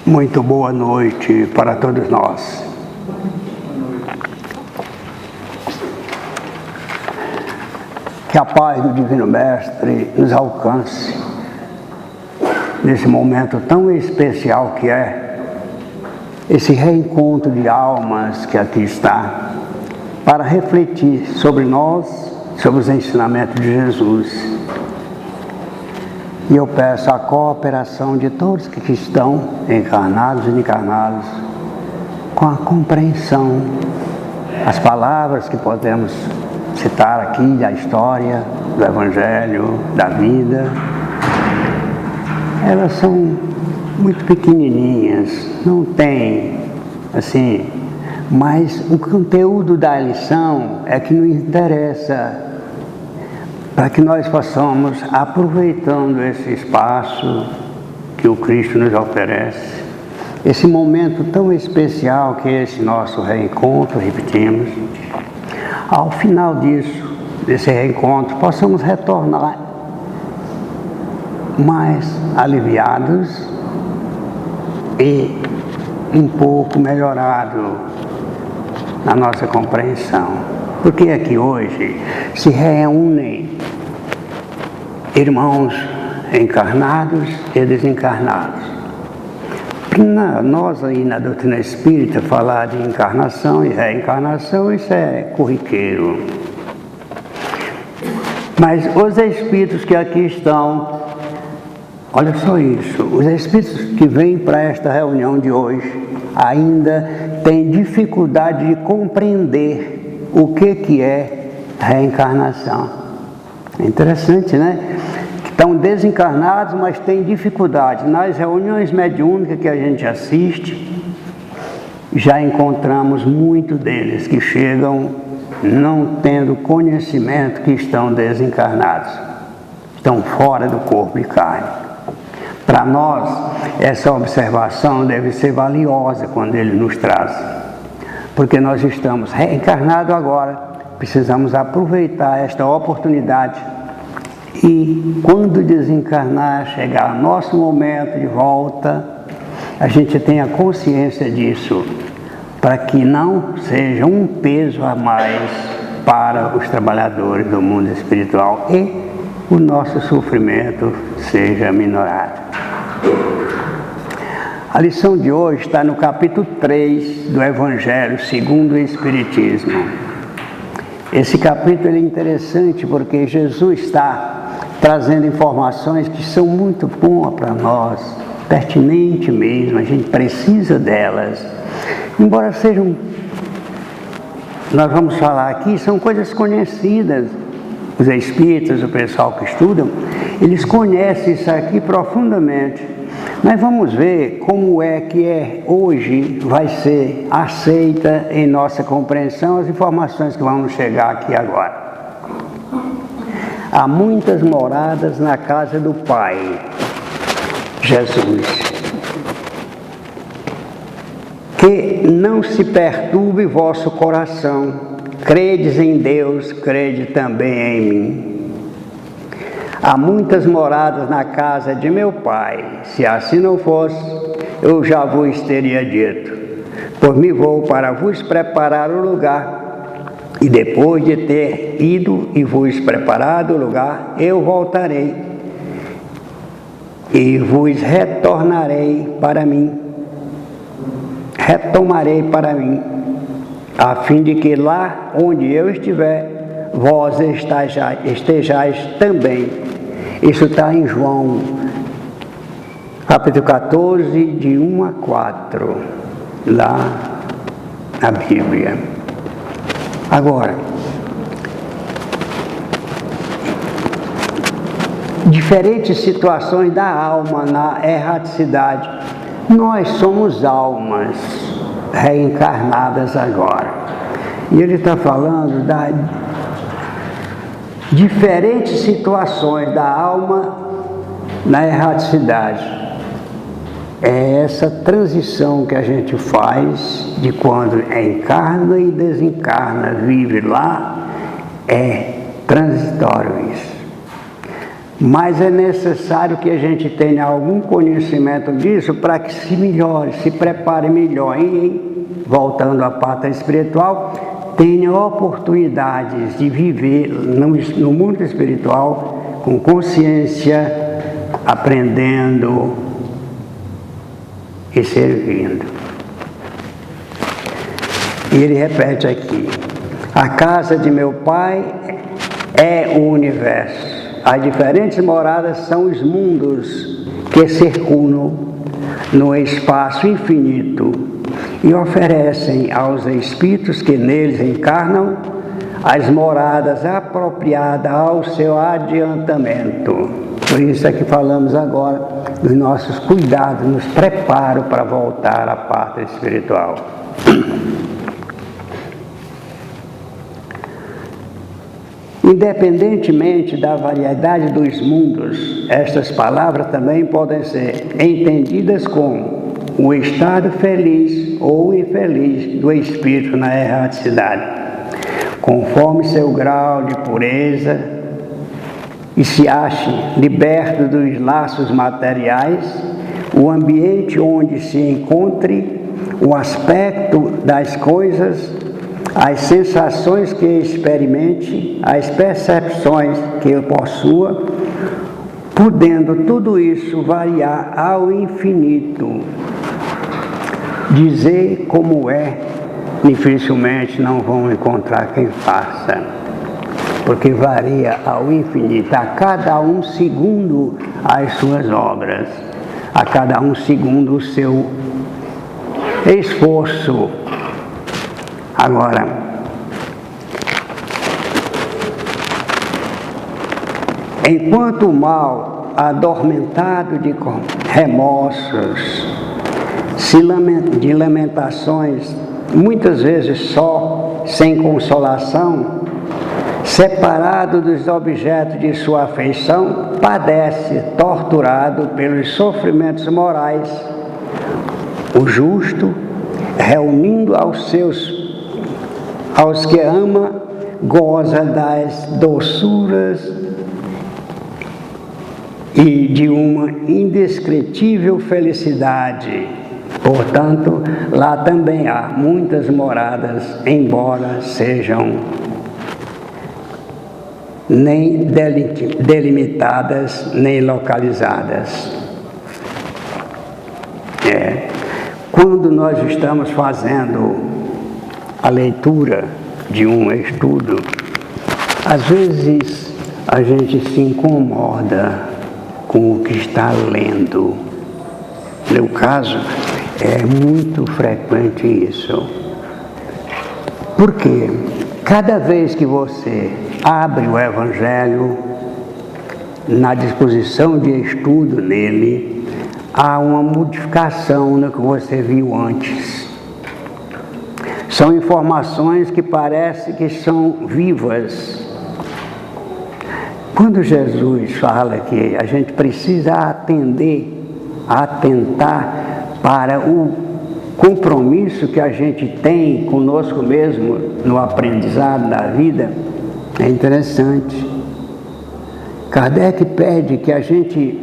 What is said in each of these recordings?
Muito boa noite para todos nós. Que a paz do Divino Mestre nos alcance nesse momento tão especial que é esse reencontro de almas que aqui está, para refletir sobre nós, sobre os ensinamentos de Jesus. E eu peço a cooperação de todos que estão encarnados e encarnados, com a compreensão, as palavras que podemos citar aqui da história, do Evangelho, da vida. Elas são muito pequenininhas, não tem, assim, mas o conteúdo da lição é que nos interessa, para que nós possamos, aproveitando esse espaço que o Cristo nos oferece, esse momento tão especial que é esse nosso reencontro, repetimos, ao final disso, desse reencontro, possamos retornar mais aliviados e um pouco melhorado na nossa compreensão. Porque aqui hoje se reúnem irmãos encarnados e desencarnados. Nós aí na doutrina espírita falar de encarnação e reencarnação, isso é corriqueiro. Mas os espíritos que aqui estão, olha só isso, os espíritos que vêm para esta reunião de hoje ainda têm dificuldade de compreender o que é reencarnação. É interessante, né? Estão desencarnados, mas têm dificuldade. Nas reuniões mediúnicas que a gente assiste, já encontramos muitos deles que chegam não tendo conhecimento que estão desencarnados. Estão fora do corpo de carne. Para nós, essa observação deve ser valiosa quando ele nos traz. Porque nós estamos reencarnados agora, precisamos aproveitar esta oportunidade e quando desencarnar, chegar nosso momento de volta, a gente tenha consciência disso, para que não seja um peso a mais para os trabalhadores do mundo espiritual e o nosso sofrimento seja minorado. A lição de hoje está no capítulo 3 do Evangelho segundo o Espiritismo. Esse capítulo é interessante porque Jesus está trazendo informações que são muito boas para nós, pertinente mesmo, a gente precisa delas. Embora sejam, nós vamos falar aqui, são coisas conhecidas. Os espíritas, o pessoal que estudam, eles conhecem isso aqui profundamente. Mas vamos ver como é que hoje vai ser aceita em nossa compreensão as informações que vão chegar aqui agora. Há muitas moradas na casa do Pai, Jesus. Que não se perturbe vosso coração, credes em Deus, crede também em mim. Há muitas moradas na casa de meu Pai. Se assim não fosse, eu já vos teria dito. Por mim vou para vos preparar o lugar. E depois de ter ido e vos preparado o lugar, eu voltarei. E vos retornarei para mim. Retomarei para mim. A fim de que lá onde eu estiver, vós estejais também. Isso está em João, capítulo 14, de 1 a 4, lá na Bíblia. Agora, diferentes situações da alma na erraticidade. Nós somos almas reencarnadas agora. E ele está falando das diferentes situações da alma na erraticidade. É essa transição que a gente faz de quando encarna e desencarna, vive lá, é transitório isso. Mas é necessário que a gente tenha algum conhecimento disso para que se melhore, se prepare melhor e, voltando à pátria espiritual, tenha oportunidades de viver no mundo espiritual com consciência, aprendendo e servindo. E ele repete aqui: a casa de meu pai é o universo. As diferentes moradas são os mundos que circulam no espaço infinito e oferecem aos espíritos que neles encarnam as moradas apropriadas ao seu adiantamento. Por isso é que falamos agora dos nossos cuidados, nos preparo para voltar à pátria espiritual. Independentemente da variedade dos mundos, estas palavras também podem ser entendidas como o estado feliz ou infeliz do espírito na erraticidade, conforme seu grau de pureza, e se ache liberto dos laços materiais, o ambiente onde se encontre, o aspecto das coisas, as sensações que experimente, as percepções que possua, podendo tudo isso variar ao infinito. Dizer como é, dificilmente não vão encontrar quem faça, porque varia ao infinito, a cada um segundo as suas obras, a cada um segundo o seu esforço. Agora, enquanto o mal, adormentado de remorsos, de lamentações, muitas vezes só, sem consolação, separado dos objetos de sua afeição, padece, torturado pelos sofrimentos morais, o justo, reunindo aos que ama, goza das doçuras e de uma indescritível felicidade. Portanto, lá também há muitas moradas, embora sejam nem delimitadas, nem localizadas. Quando nós estamos fazendo a leitura de um estudo, às vezes a gente se incomoda com o que está lendo. No meu caso, é muito frequente isso. Porque cada vez que você abre o Evangelho, na disposição de estudo nele, há uma modificação no que você viu antes. São informações que parecem que são vivas. Quando Jesus fala que a gente precisa atentar para o compromisso que a gente tem conosco mesmo no aprendizado da vida, é interessante. Kardec pede que a gente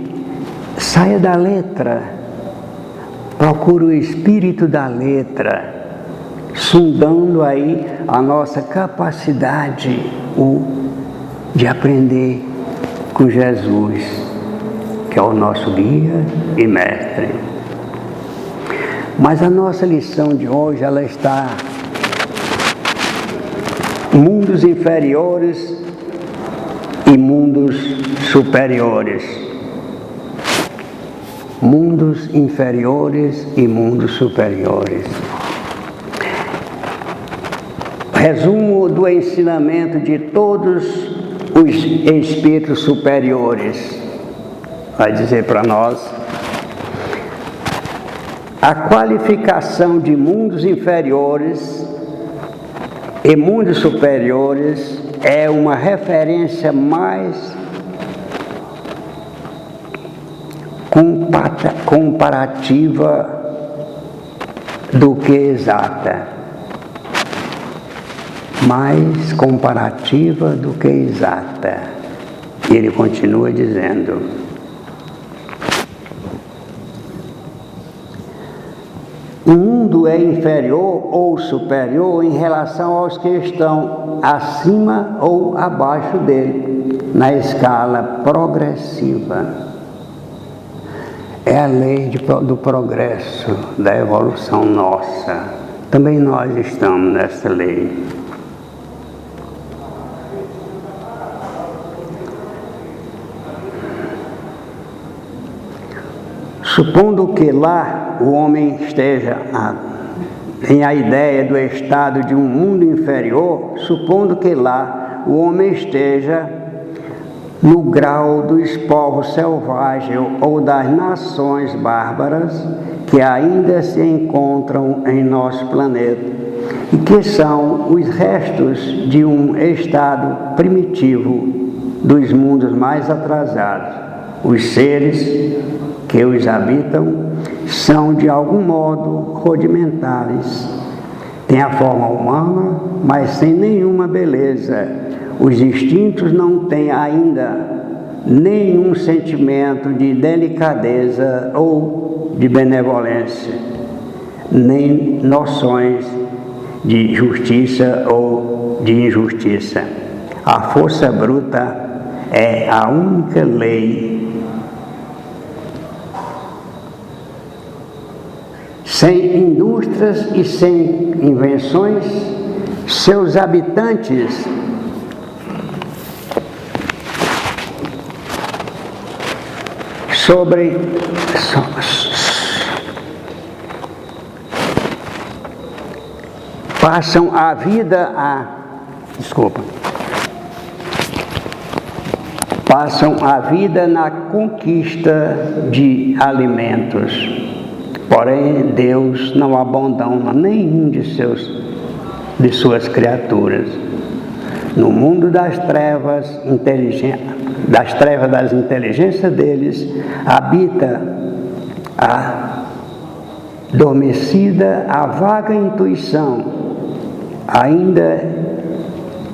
saia da letra, procure o espírito da letra, sondando aí a nossa capacidade de aprender com Jesus, que é o nosso guia e mestre. Mas a nossa lição de hoje, ela está mundos inferiores e mundos superiores. Mundos inferiores e mundos superiores. Resumo do ensinamento de todos os espíritos superiores. vai dizer para nós: a qualificação de mundos inferiores e mundos superiores é uma referência mais comparativa do que exata. Mais comparativa do que exata. E ele continua dizendo: o mundo é inferior ou superior em relação aos que estão acima ou abaixo dele, na escala progressiva. É a lei do progresso, da evolução nossa. Também nós estamos nessa lei. Supondo que lá o homem tem a ideia do estado de um mundo inferior, supondo que lá o homem esteja no grau dos povos selvagens ou das nações bárbaras que ainda se encontram em nosso planeta e que são os restos de um estado primitivo dos mundos mais atrasados. Os seres que os habitam são de algum modo rudimentares, têm a forma humana, mas sem nenhuma beleza. Os instintos não têm ainda nenhum sentimento de delicadeza ou de benevolência, nem noções de justiça ou de injustiça. A força bruta é a única lei. Sem indústrias e sem invenções, seus habitantes passam a vida na conquista de alimentos. Porém, Deus não abandona nenhum de suas criaturas. No mundo das trevas, das inteligências deles, habita a adormecida, a vaga intuição, ainda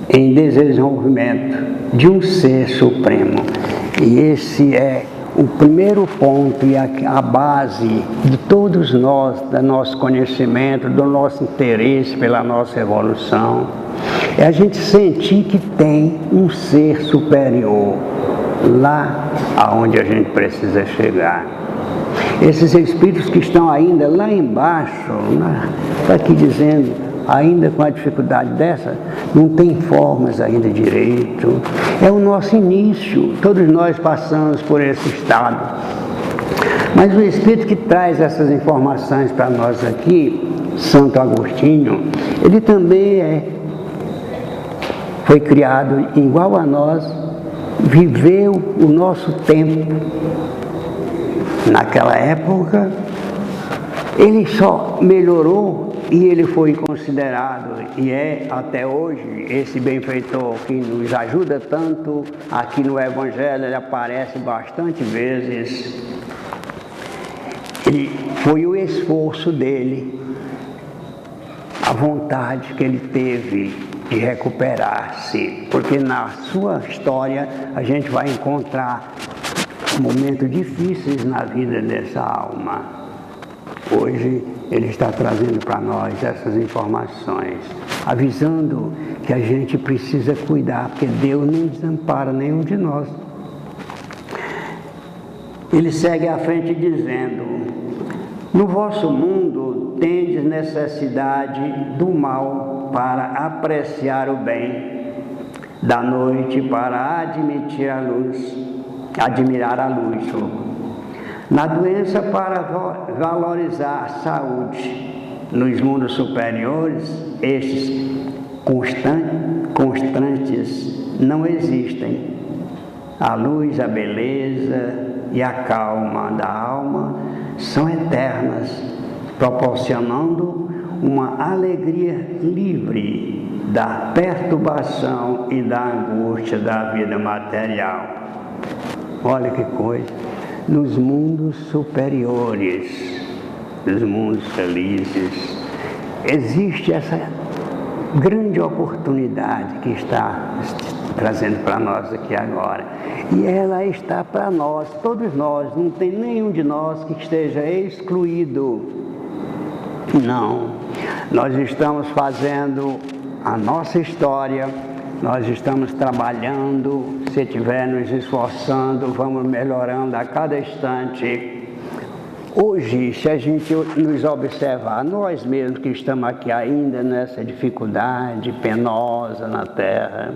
em desenvolvimento, de um ser supremo. E esse é o primeiro ponto e a base de todos nós, do nosso conhecimento, do nosso interesse pela nossa evolução, é a gente sentir que tem um ser superior lá aonde a gente precisa chegar. Esses espíritos que estão ainda lá embaixo, está aqui dizendo, ainda com a dificuldade dessa, não tem formas ainda direito. É o nosso início, todos nós passamos por esse estado. Mas o Espírito que traz essas informações para nós aqui, Santo Agostinho, ele também foi criado igual a nós, viveu o nosso tempo. Naquela época, ele só melhorou e ele foi considerado, e é até hoje, esse benfeitor que nos ajuda tanto aqui no Evangelho. Ele aparece bastante vezes. E foi o esforço dele, a vontade que ele teve de recuperar-se, porque na sua história a gente vai encontrar momentos difíceis na vida dessa alma. Hoje ele está trazendo para nós essas informações, avisando que a gente precisa cuidar, porque Deus não desampara nenhum de nós. Ele segue à frente dizendo: no vosso mundo tendes necessidade do mal para apreciar o bem, da noite para admirar a luz, na doença para valorizar a saúde. Nos mundos superiores, estes constantes não existem. A luz, a beleza, e a calma da alma são eternas, proporcionando uma alegria livre da perturbação e da angústia da vida material. Olha que coisa! Nos mundos superiores, nos mundos felizes, existe essa grande oportunidade que está trazendo para nós aqui agora. E ela está para nós, todos nós, não tem nenhum de nós que esteja excluído. Não, nós estamos fazendo a nossa história, nós estamos trabalhando, se estiver nos esforçando, vamos melhorando a cada instante. Hoje, se a gente nos observar, nós mesmos que estamos aqui ainda nessa dificuldade penosa na Terra,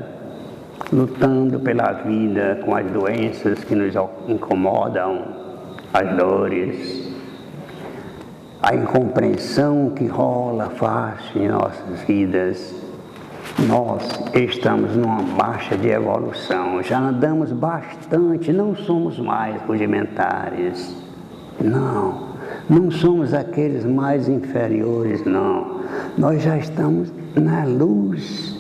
lutando pela vida com as doenças que nos incomodam, as dores, a incompreensão que rola fácil em nossas vidas, nós estamos numa marcha de evolução, já andamos bastante, não somos mais rudimentares, não somos aqueles mais inferiores, não. Nós já estamos na luz.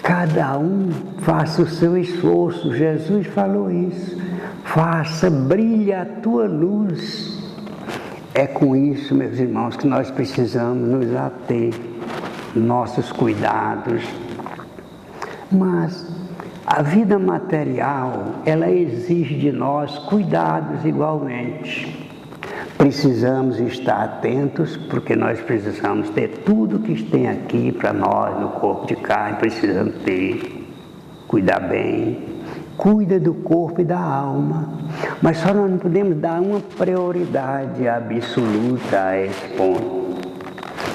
Cada um faça o seu esforço, Jesus falou isso, faça, brilha a tua luz. É com isso, meus irmãos, que nós precisamos nos ater, nossos cuidados. Mas a vida material, ela exige de nós cuidados igualmente. Precisamos estar atentos, porque nós precisamos ter tudo que tem aqui para nós no corpo de carne, precisamos ter, cuidar bem, cuida do corpo e da alma, mas só nós não podemos dar uma prioridade absoluta a esse ponto.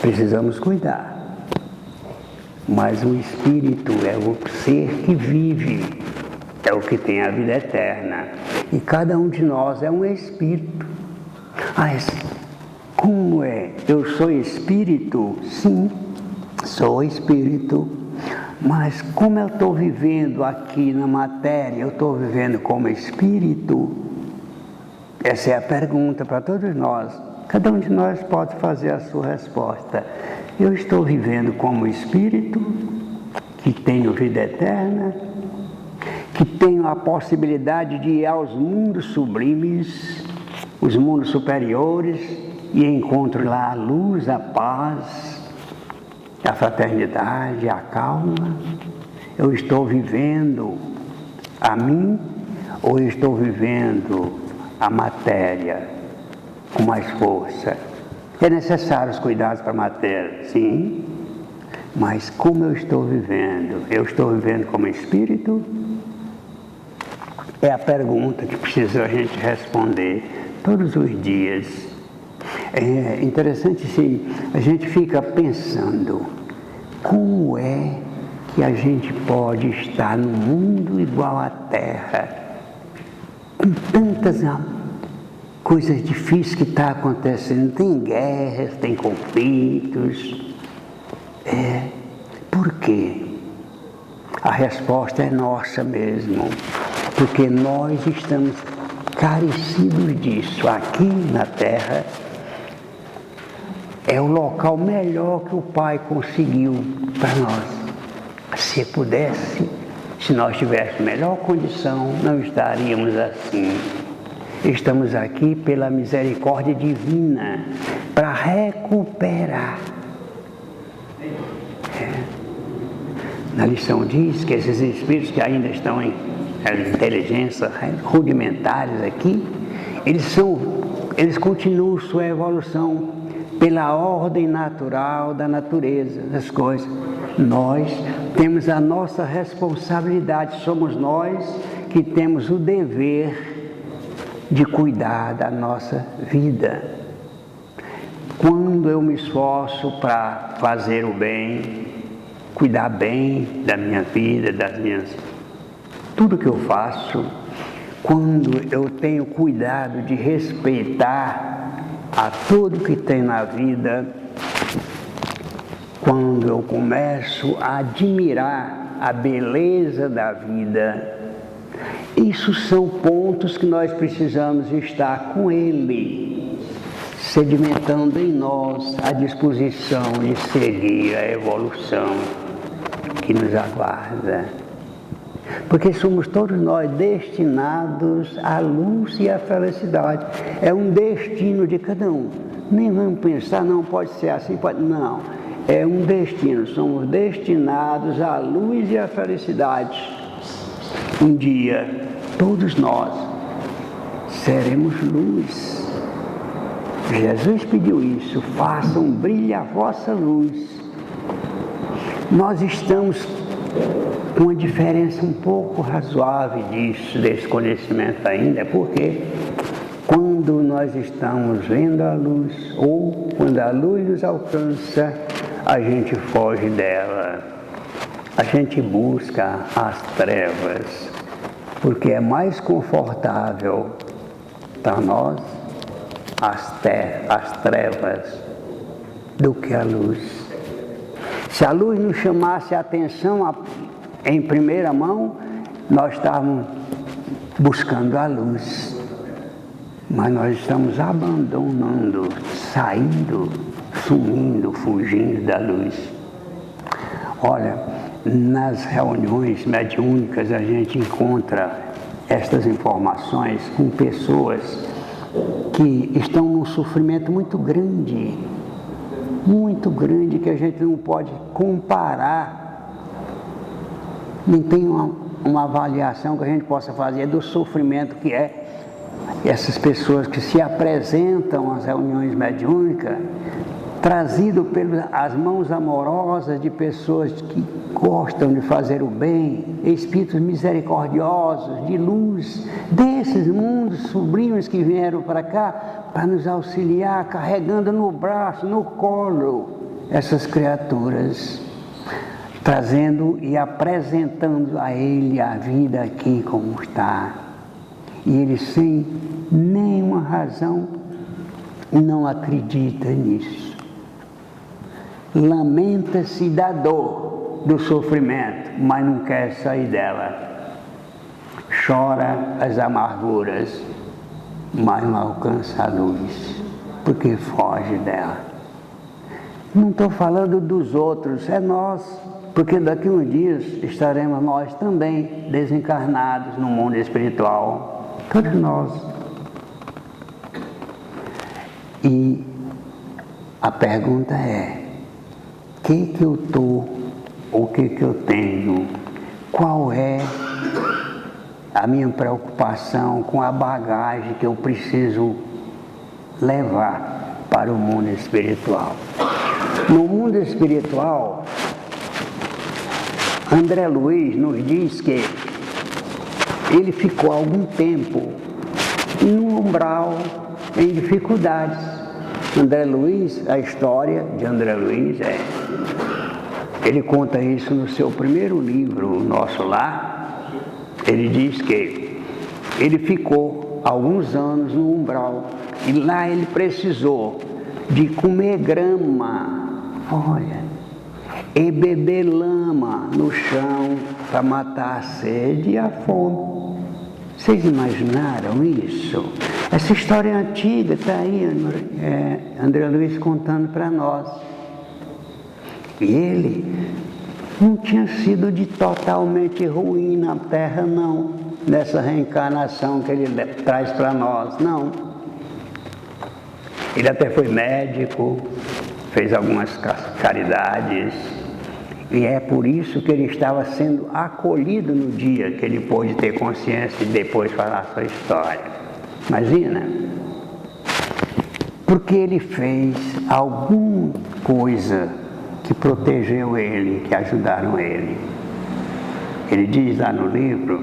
Precisamos cuidar, mas o espírito é o ser que vive, é o que tem a vida eterna, e cada um de nós é um espírito. Como é? Eu sou espírito? Sim, sou espírito. Mas como eu estou vivendo aqui na matéria, eu estou vivendo como espírito? Essa é a pergunta para todos nós. Cada um de nós pode fazer a sua resposta. Eu estou vivendo como espírito, que tenho vida eterna, que tenho a possibilidade de ir aos mundos sublimes, os mundos superiores, e encontro lá a luz, a paz, a fraternidade, a calma. Eu estou vivendo a mim, ou eu estou vivendo a matéria com mais força? É necessário os cuidados para a matéria, sim, mas como eu estou vivendo? Eu estou vivendo como espírito? É a pergunta que precisa a gente responder todos os dias. É interessante se a gente fica pensando, como é que a gente pode estar no mundo igual à Terra, com tantas coisas difíceis que estão acontecendo, tem guerras, tem conflitos. Por quê? A resposta é nossa mesmo, porque nós estamos carecidos disso. Aqui na Terra é o local melhor que o Pai conseguiu para nós. Se pudesse, se nós tivéssemos melhor condição, não estaríamos assim. Estamos aqui pela misericórdia divina, para recuperar. Na lição diz que esses espíritos que ainda estão em inteligência rudimentares aqui, eles continuam sua evolução pela ordem natural da natureza, das coisas. Nós temos a nossa responsabilidade, somos nós que temos o dever de cuidar da nossa vida. Quando eu me esforço para fazer o bem, cuidar bem da minha vida, tudo que eu faço, quando eu tenho cuidado de respeitar a tudo que tem na vida, quando eu começo a admirar a beleza da vida, Isso são pontos que nós precisamos estar com Ele, sedimentando em nós a disposição de seguir a evolução que nos aguarda. Porque somos todos nós destinados à luz e à felicidade. É um destino de cada um. Nem vamos pensar, não pode ser assim, pode. Não. É um destino. Somos destinados à luz e à felicidade. Um dia, todos nós seremos luz. Jesus pediu isso. Façam brilhar a vossa luz. Nós estamos com uma diferença um pouco razoável desse conhecimento ainda, porque quando nós estamos vendo a luz, ou quando a luz nos alcança, a gente foge dela, a gente busca as trevas, porque é mais confortável para nós as trevas do que a luz. Se a luz nos chamasse a atenção em primeira mão, nós estávamos buscando a luz. Mas nós estamos abandonando, saindo, sumindo, fugindo da luz. Olha, nas reuniões mediúnicas a gente encontra estas informações com pessoas que estão num sofrimento muito grande, que a gente não pode comparar, nem tem uma avaliação que a gente possa fazer do sofrimento que é essas pessoas que se apresentam às reuniões mediúnicas, trazido pelas mãos amorosas de pessoas que gostam de fazer o bem, espíritos misericordiosos, de luz, desses mundos sublimes que vieram para cá para nos auxiliar, carregando no braço, no colo, essas criaturas, trazendo e apresentando a ele a vida aqui como está. E ele, sem nenhuma razão, não acredita nisso. Lamenta-se da dor, do sofrimento, mas não quer sair dela. Chora as amarguras, mas não alcança a luz, porque foge dela. Não estou falando dos outros, é nós, porque daqui a uns dias estaremos nós também desencarnados no mundo espiritual. Todos nós. E a pergunta é: o que eu estou, o que eu tenho? Qual é a minha preocupação com a bagagem que eu preciso levar para o mundo espiritual? No mundo espiritual, André Luiz nos diz que ele ficou algum tempo no umbral, em dificuldades. André Luiz, a história de André Luiz ele conta isso no seu primeiro livro, O Nosso Lar. Ele diz que ele ficou alguns anos no umbral e lá ele precisou de comer grama, olha, e beber lama no chão para matar a sede e a fome. Vocês imaginaram isso? Essa história é antiga, está aí, André Luiz contando para nós. E ele não tinha sido de totalmente ruim na Terra, não, nessa reencarnação que ele traz para nós, não. Ele até foi médico, fez algumas caridades, e é por isso que ele estava sendo acolhido no dia que ele pôde ter consciência e depois falar a sua história. Imagina? Porque ele fez alguma coisa que protegeu ele, que ajudaram ele. Ele diz lá no livro,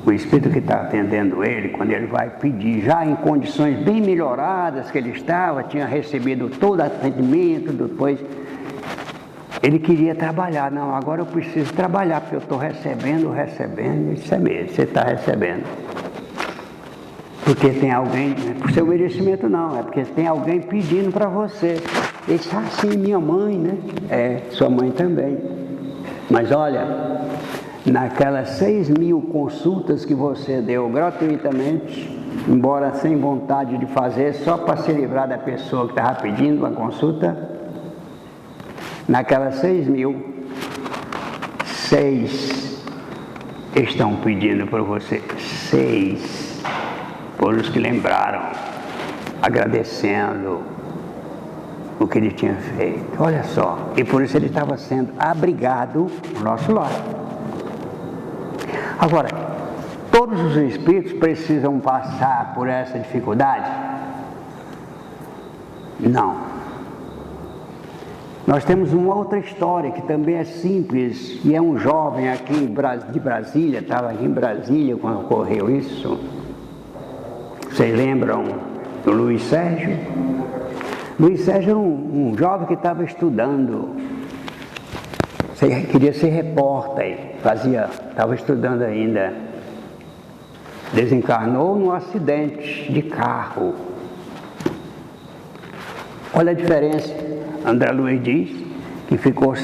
o espírito que está atendendo ele, quando ele vai pedir, já em condições bem melhoradas que ele estava, tinha recebido todo atendimento, depois ele queria trabalhar. Não, agora eu preciso trabalhar, porque eu estou recebendo, isso é mesmo, você está recebendo. Porque tem alguém, não é por seu merecimento não, é porque tem alguém pedindo para você. Ele disse, sim, minha mãe, né? É, sua mãe também. Mas olha, naquelas 6.000 consultas que você deu gratuitamente, embora sem vontade de fazer, só para se livrar da pessoa que estava pedindo a consulta, naquelas 6.000, 6 estão pedindo por você, 6 foram os que lembraram, agradecendo o que ele tinha feito. Olha só, e por isso ele estava sendo abrigado ao nosso lado. Agora, todos os espíritos precisam passar por essa dificuldade? Não. Nós temos uma outra história que também é simples, e é um jovem aqui de Brasília, estava aqui em Brasília quando ocorreu isso. Vocês lembram do Luiz Sérgio? Luiz Sérgio era um jovem que estava estudando, queria ser repórter, estava estudando ainda. Desencarnou num acidente de carro. Olha a diferença. André Luiz diz que ficou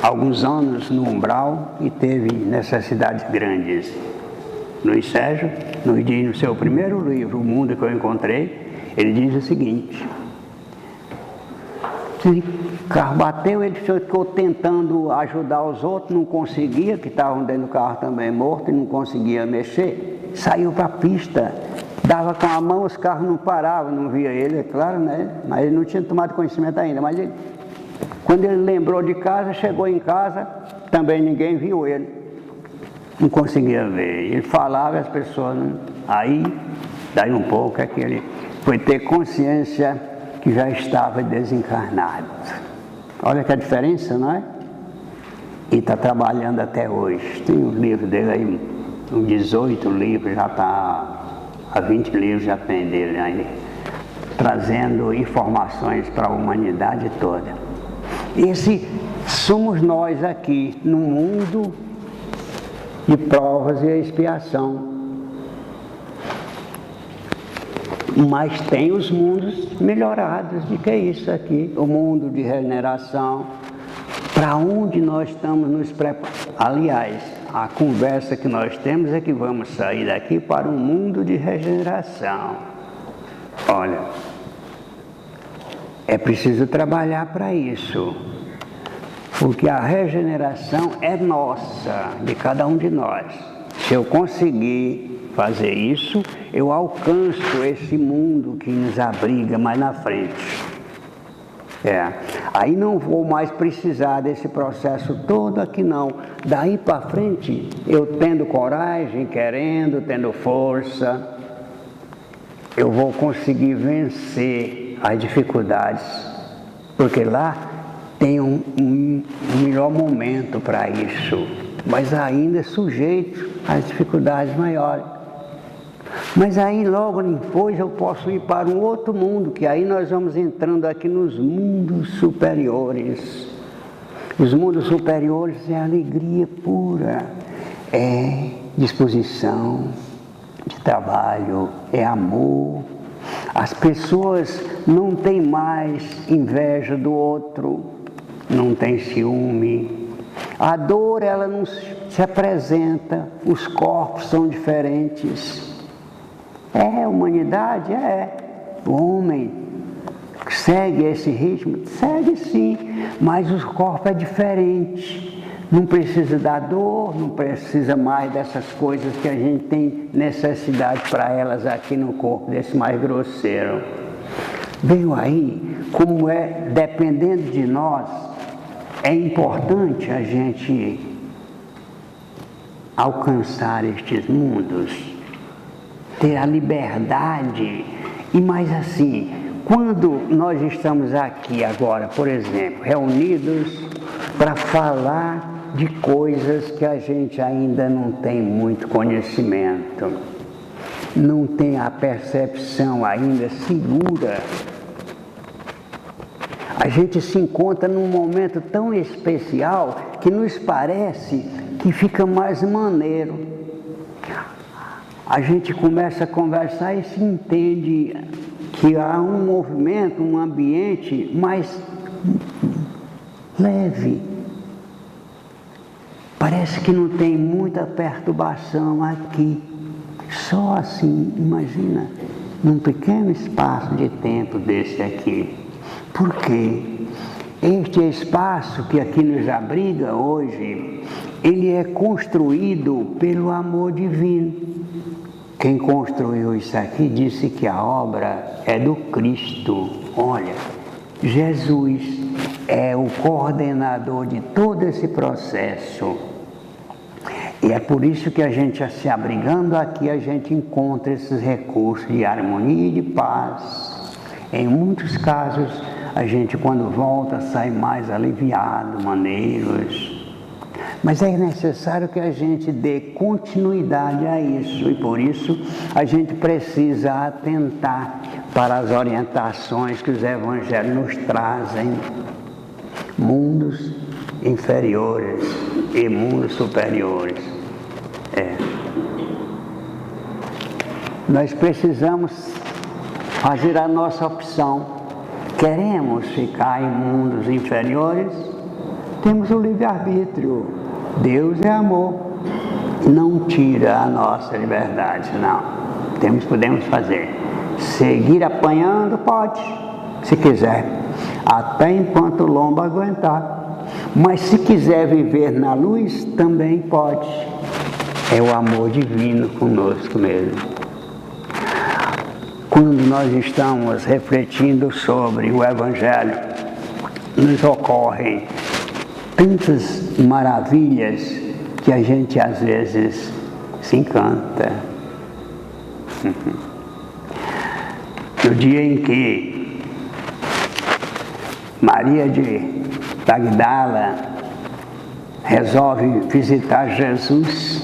alguns anos no umbral e teve necessidades grandes. Luiz Sérgio nos diz no seu primeiro livro, O Mundo que eu Encontrei, ele diz o seguinte: o carro bateu, ele ficou tentando ajudar os outros, não conseguia, que estavam dentro do carro também morto e não conseguia mexer, saiu para a pista, dava com a mão, os carros não paravam, não via ele, é claro, né? Mas ele não tinha tomado conhecimento ainda, mas ele, quando ele lembrou de casa, chegou em casa, também ninguém viu ele, não conseguia ver, ele falava e as pessoas não... Aí, daí um pouco, é que ele foi ter consciência que já estava desencarnado. Olha que a diferença, não é? E está trabalhando até hoje. Tem um livro dele aí, uns 18 livros, já está, há 20 livros já tem dele aí, trazendo informações para a humanidade toda. Esse somos nós aqui, no mundo de provas e expiação. Mas tem os mundos melhorados, de que é isso aqui, o mundo de regeneração, para onde nós estamos nos preparando. Aliás, a conversa que nós temos é que vamos sair daqui para um mundo de regeneração. Olha, é preciso trabalhar para isso, porque a regeneração é nossa, de cada um de nós. Se eu conseguir fazer isso, eu alcanço esse mundo que nos abriga mais na frente. Aí não vou mais precisar desse processo todo aqui não. Daí para frente, eu tendo coragem, querendo, tendo força, eu vou conseguir vencer as dificuldades, porque lá tem um melhor momento para isso, mas ainda é sujeito às dificuldades maiores. Mas aí logo depois eu posso ir para um outro mundo, que aí nós vamos entrando aqui nos mundos superiores. Os mundos superiores é alegria pura, é disposição de trabalho, é amor. As pessoas não têm mais inveja do outro, não têm ciúme. A dor, ela não se apresenta, os corpos são diferentes. A humanidade o homem segue esse ritmo, segue sim, mas o corpo é diferente, não precisa da dor, não precisa mais dessas coisas que a gente tem necessidade para elas aqui no corpo, desse mais grosseiro. Veio aí, como dependendo de nós, é importante a gente alcançar estes mundos, ter a liberdade, e mais assim, quando nós estamos aqui agora, por exemplo, reunidos para falar de coisas que a gente ainda não tem muito conhecimento, não tem a percepção ainda segura, a gente se encontra num momento tão especial que nos parece que fica mais maneiro. A gente começa a conversar e se entende que há um movimento, um ambiente mais leve. Parece que não tem muita perturbação aqui. Só assim, imagina, num pequeno espaço de tempo desse aqui. Por quê? Este espaço que aqui nos abriga hoje, ele é construído pelo amor divino. Quem construiu isso aqui disse que a obra é do Cristo. Olha, Jesus é o coordenador de todo esse processo. E é por isso que a gente, se abrigando aqui, a gente encontra esses recursos de harmonia e de paz. Em muitos casos, a gente, quando volta, sai mais aliviado, maneiros. Mas é necessário que a gente dê continuidade a isso, e por isso a gente precisa atentar para as orientações que os evangelhos nos trazem. Mundos inferiores e mundos superiores. Nós precisamos fazer a nossa opção. Queremos ficar em mundos inferiores? Temos o livre-arbítrio. Deus é amor. Não tira a nossa liberdade, não. Podemos fazer. Seguir apanhando, pode, se quiser. Até enquanto o lombo aguentar. Mas se quiser viver na luz, também pode. É o amor divino conosco mesmo. Quando nós estamos refletindo sobre o Evangelho, nos ocorrem tantas maravilhas que a gente às vezes se encanta. No dia em que Maria de Magdala resolve visitar Jesus,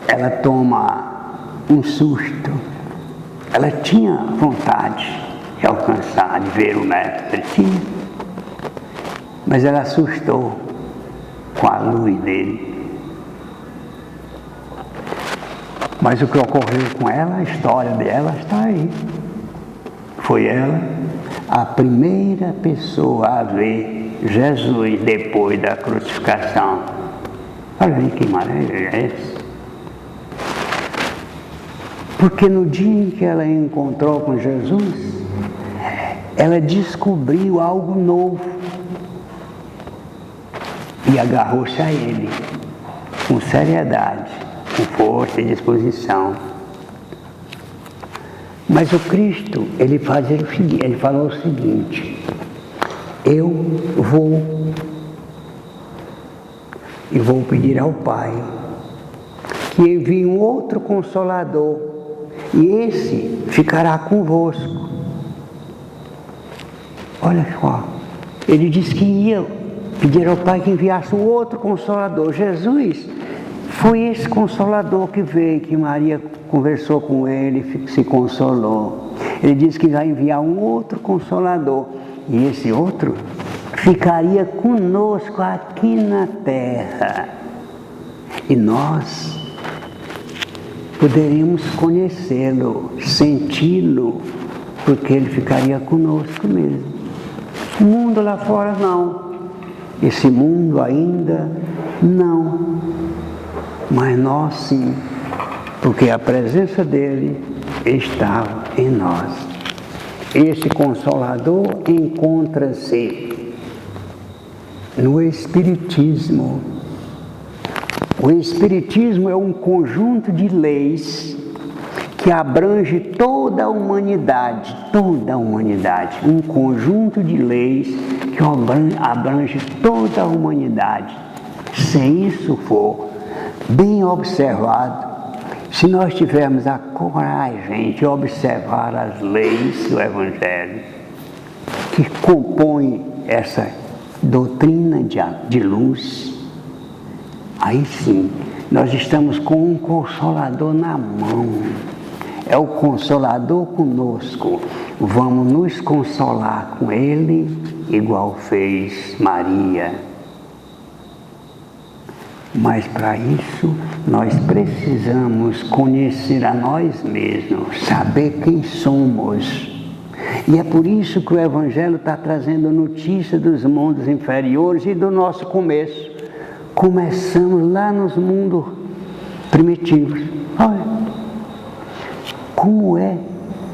ela toma um susto. Ela tinha vontade de alcançar, de ver o mestre, tinha, mas ela assustou com a luz dele. Mas o que ocorreu com ela, a história dela está aí. Foi ela a primeira pessoa a ver Jesus depois da crucificação. Olha aí que maravilha é essa. Porque no dia em que ela encontrou com Jesus, ela descobriu algo novo e agarrou-se a ele com seriedade, com força e disposição. Mas o Cristo, ele falou o seguinte: eu vou pedir ao Pai que envie um outro Consolador, e esse ficará convosco. Olha só, ele disse que ia pedir ao Pai que enviasse um outro Consolador. Jesus foi esse Consolador que veio, que Maria conversou com ele e se consolou. Ele disse que vai enviar um outro Consolador, e esse outro ficaria conosco aqui na terra. E nós poderíamos conhecê-lo, senti-lo, porque ele ficaria conosco mesmo. O mundo lá fora não. Esse mundo ainda não. Mas nós sim, porque a presença dele estava em nós. Esse Consolador encontra-se no Espiritismo. O Espiritismo é um conjunto de leis que abrange toda a humanidade, um conjunto de leis que abrange toda a humanidade. Se isso for bem observado, se nós tivermos a coragem de observar as leis do Evangelho que compõem essa doutrina de luz, aí sim, nós estamos com um Consolador na mão. É o Consolador conosco. Vamos nos consolar com ele, igual fez Maria. Mas para isso, nós precisamos conhecer a nós mesmos, saber quem somos E é por isso que o Evangelho está trazendo notícia dos mundos inferiores e do nosso começo. Começamos lá nos mundos primitivos. Olha, como é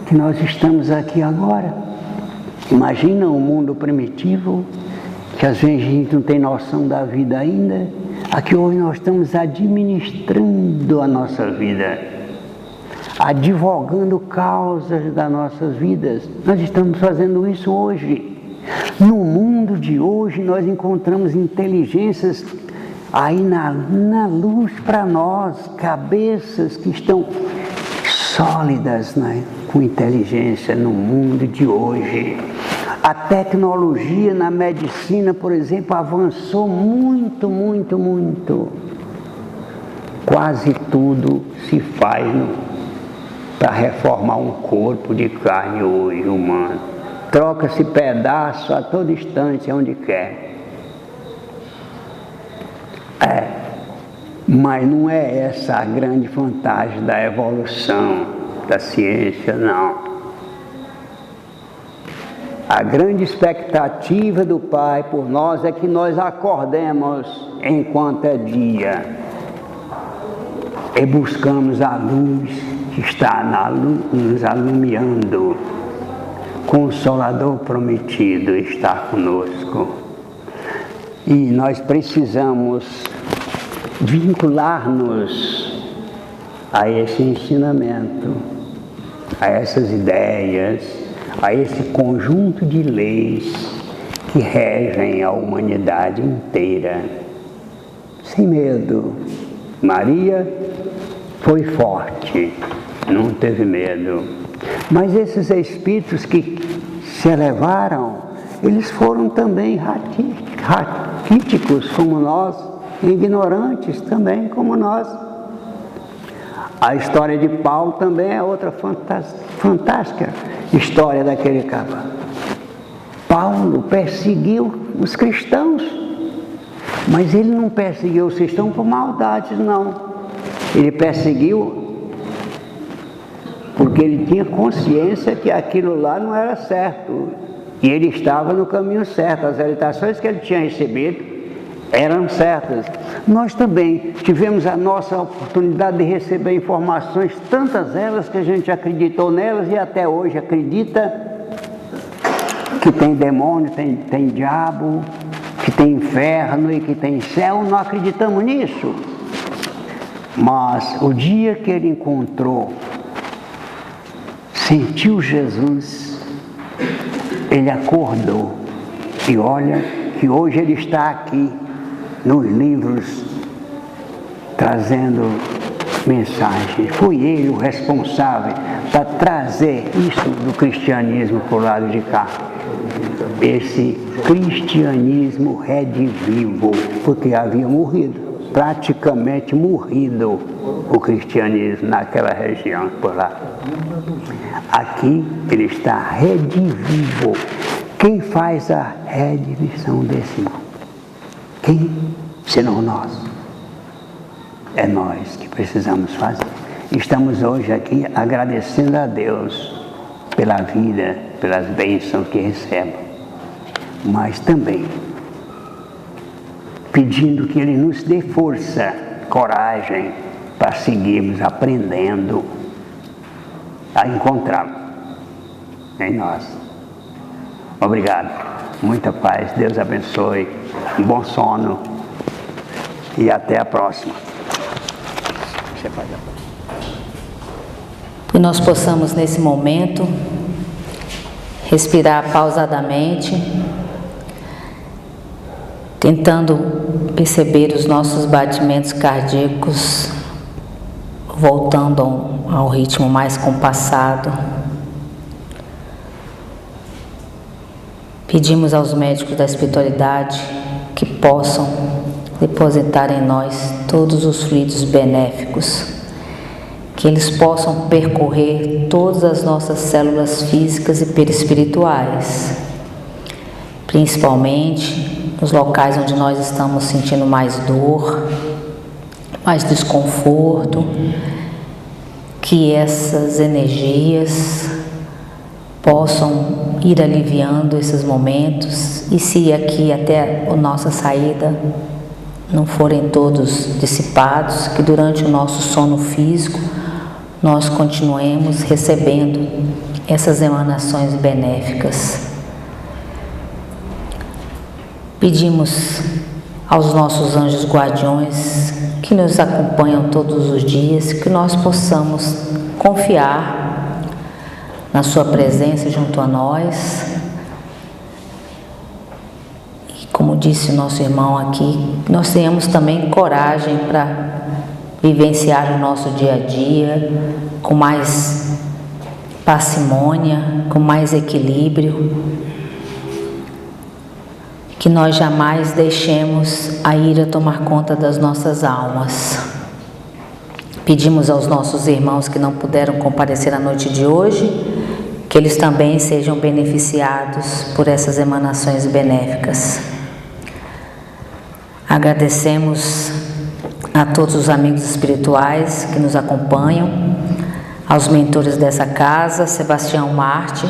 que nós estamos aqui agora? Imagina um mundo primitivo, que às vezes a gente não tem noção da vida ainda. Aqui hoje nós estamos administrando a nossa vida, advogando causas das nossas vidas. Nós estamos fazendo isso hoje. No mundo de hoje nós encontramos inteligências aí na luz para nós, cabeças que estão sólidas, né, com inteligência no mundo de hoje. A tecnologia na medicina, por exemplo, avançou muito, muito, muito. Quase tudo se faz para reformar um corpo de carne hoje humano. Troca-se pedaço a todo instante, onde quer. Mas não é essa a grande vantagem da evolução, da ciência, não. A grande expectativa do Pai por nós é que nós acordemos enquanto é dia e buscamos a luz que está nos alumiando. Consolador prometido está conosco. E nós precisamos vincular-nos a esse ensinamento, a essas ideias, a esse conjunto de leis que regem a humanidade inteira. Sem medo. Maria foi forte, não teve medo. Mas esses espíritos que se elevaram, eles foram também raquíticos como nós, ignorantes também como nós. A história de Paulo também é outra fantástica história daquele cara. Paulo perseguiu os cristãos, mas ele não perseguiu os cristãos por maldade, não. Ele perseguiu porque ele tinha consciência que aquilo lá não era certo. E ele estava no caminho certo. As orientações que ele tinha recebido eram certas. Nós também tivemos a nossa oportunidade de receber informações, tantas elas que a gente acreditou nelas e até hoje acredita que tem demônio, tem diabo, que tem inferno e que tem céu. Não acreditamos nisso. Mas o dia que ele encontrou, sentiu Jesus, ele acordou. E olha que hoje ele está aqui nos livros trazendo mensagens. Foi ele o responsável para trazer isso do cristianismo para o lado de cá. Esse cristianismo redivivo, porque havia morrido, praticamente morrido o cristianismo naquela região por lá. Aqui ele está redivivo. Quem faz a redivição desse mundo? Quem? Senão nós. É nós que precisamos fazer. Estamos hoje aqui agradecendo a Deus pela vida, pelas bênçãos que recebemos, mas também pedindo que Ele nos dê força, coragem para seguirmos aprendendo a encontrá-lo em nós. Obrigado. Muita paz. Deus abençoe. Um bom sono. E até a próxima. Você pode... Que nós possamos nesse momento respirar pausadamente, tentando perceber os nossos batimentos cardíacos voltando ao ritmo mais compassado. Pedimos aos médicos da espiritualidade que possam depositar em nós todos os fluidos benéficos, que eles possam percorrer todas as nossas células físicas e perispirituais, principalmente nos locais onde nós estamos sentindo mais dor, mais desconforto, que essas energias possam ir aliviando esses momentos, e se aqui até a nossa saída não forem todos dissipados, que durante o nosso sono físico nós continuemos recebendo essas emanações benéficas. Pedimos aos nossos anjos guardiões que nos acompanham todos os dias, que nós possamos confiar na sua presença junto a nós. E como disse o nosso irmão aqui, nós tenhamos também coragem para vivenciar o nosso dia a dia com mais parcimônia, com mais equilíbrio, que nós jamais deixemos a ira tomar conta das nossas almas. Pedimos aos nossos irmãos que não puderam comparecer à noite de hoje, que eles também sejam beneficiados por essas emanações benéficas. Agradecemos a todos os amigos espirituais que nos acompanham, aos mentores dessa casa, Sebastião Marte.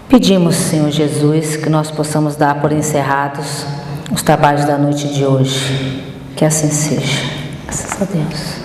Pedimos, Senhor Jesus, que nós possamos dar por encerrados os trabalhos da noite de hoje. Que assim seja. Graças a Deus.